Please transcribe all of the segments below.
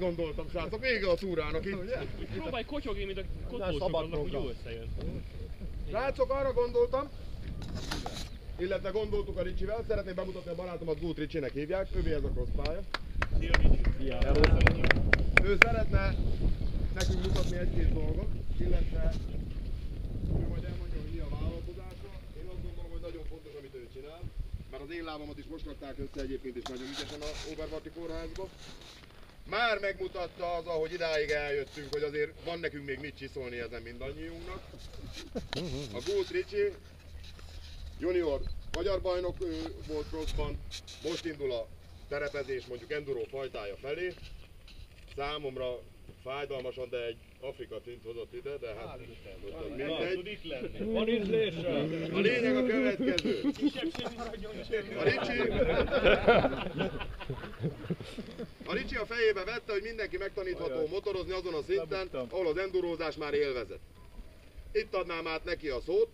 gondoltam, srácok, vége a túrának itt. Próbálj kotyogni, mint a kotlócsoknak, hogy jó összejön. Srácok, arra gondoltam, illetve gondoltuk a Ricsivel, szeretném bemutatni a barátomat, Gút Ricsinek hívják, ővé ez a crosspálya. Szia Ricsi! Ő szeretne nekünk mutatni egy-két dolgot, illetve ő majd elmondja, hogy mi a vállalkozása. Én azt gondolom, hogy nagyon fontos, amit ő csinál, mert az én lábamat is most rakták össze egyébként is nagyon ügyesen a Oberwarti kórházba. Már megmutatta az, ahogy idáig eljöttünk, hogy azért van nekünk még mit csiszolni ezen mindannyiunknak. A Gút Ricsi junior magyar bajnok volt crossban, most indul a terepezés mondjuk enduro fajtája felé. Számomra fájdalmasan, de egy Afrika tint hozott ide, de hát mindegy. Van ízlésre! A lényeg a következő. A Ricsi a fejébe vette, hogy mindenki megtanítható motorozni azon a szinten, ahol az endurózás már élvezet. Itt adnám át neki a szót,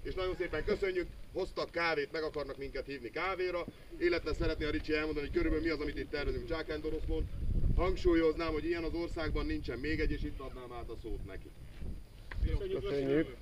és nagyon szépen köszönjük, hoztak kávét, meg akarnak minket hívni kávéra, illetve szeretné a Ricsi elmondani, hogy körülbelül mi az, amit itt tervezünk Csák Endoroszon. Hangsúlyoznám, hogy ilyen az országban nincsen még egy, és itt adnám át a szót neki. Köszönjük!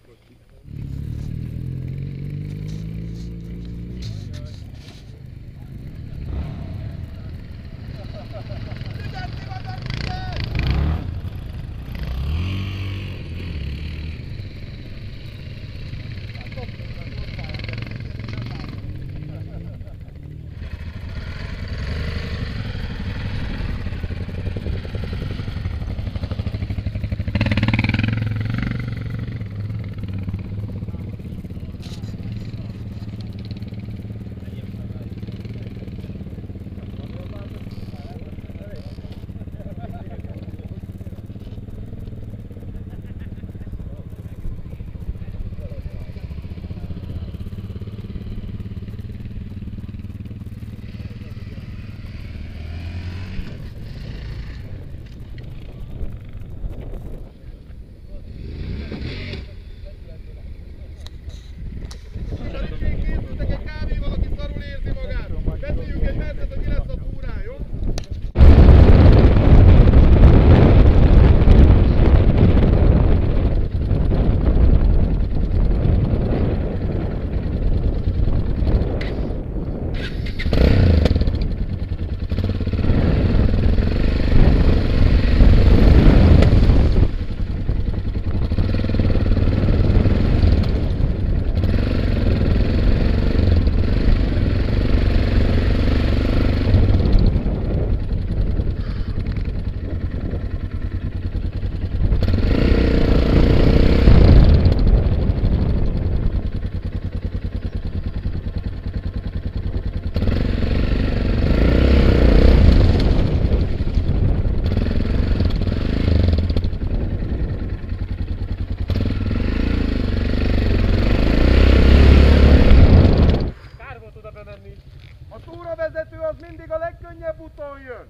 A túravezető az mindig a legkönnyebb úton jön.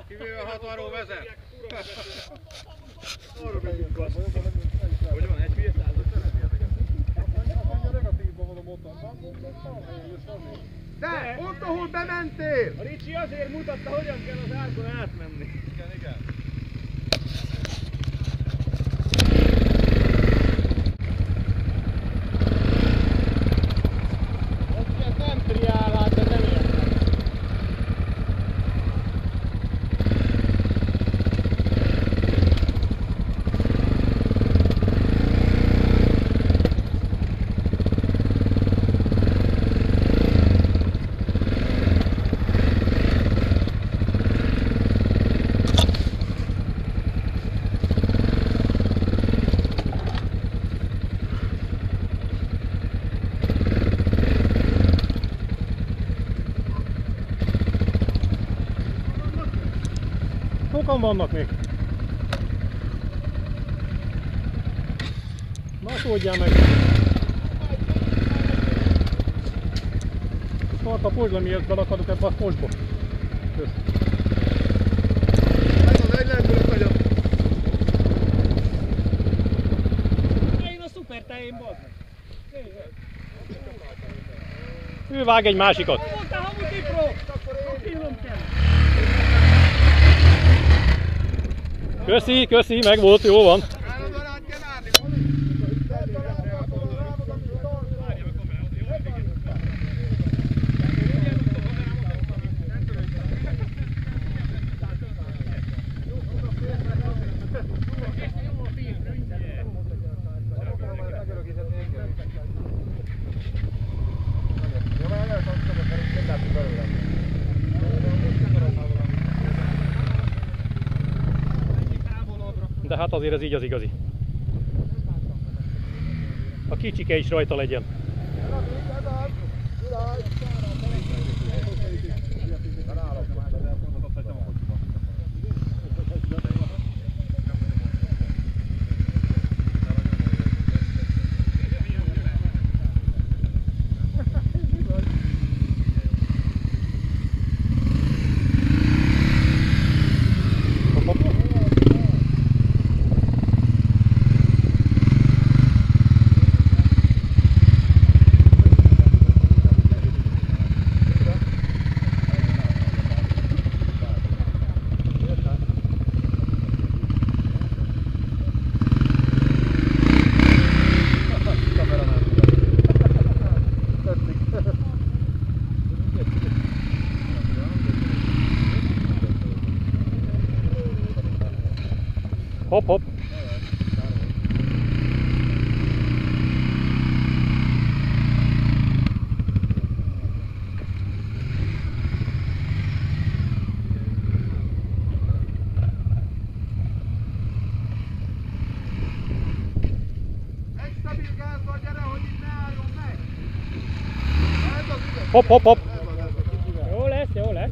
Kivéve ha arról vezet. Hogy van, egy fiesztázat? De, ott ahol bementél! A Ricsi azért mutatta, hogyan kell az árkon átmenni. Igen, igen. Ez nem triálát, de nem értem. Sokan vannak még. Na, szódjál meg! Tart a pozsla, miért belakadok ebbe a posba. Kösz. Ez az egy lendület megy a... Én a szuper tején, bazd meg. Ő vág egy másikat. Mondtál, hamu tipro! A film kell. Köszi, meg volt, jó van. De hát azért ez így az igazi. A kicsike is rajta legyen. Hopp. Hopp. Jó lesz.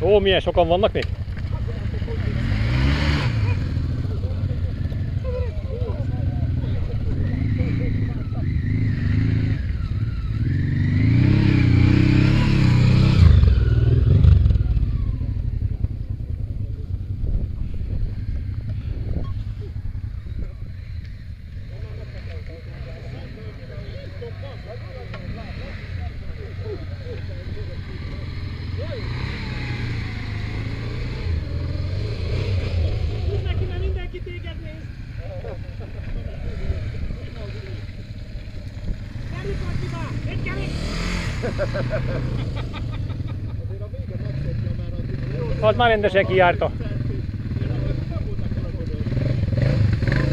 Ó, milyen sokan vannak még? Az már rendesen kijárta.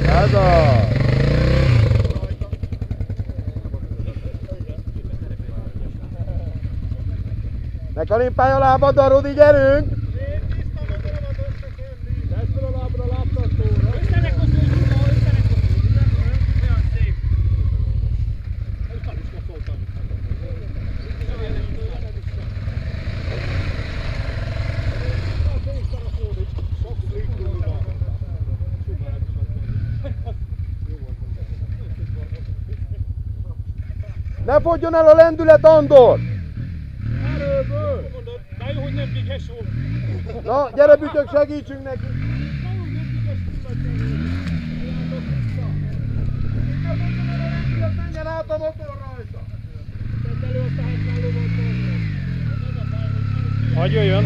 Ez az! Ne kalimpálj a lábaddal, Rudi, gyerünk! Ne fogjon el a lendület, Andor! Erőből! De jó, hogy nem vigyes volt. Na, gyere bütyök, segítsünk neki! Menjen át a motor rajta! Hadd jöjjön!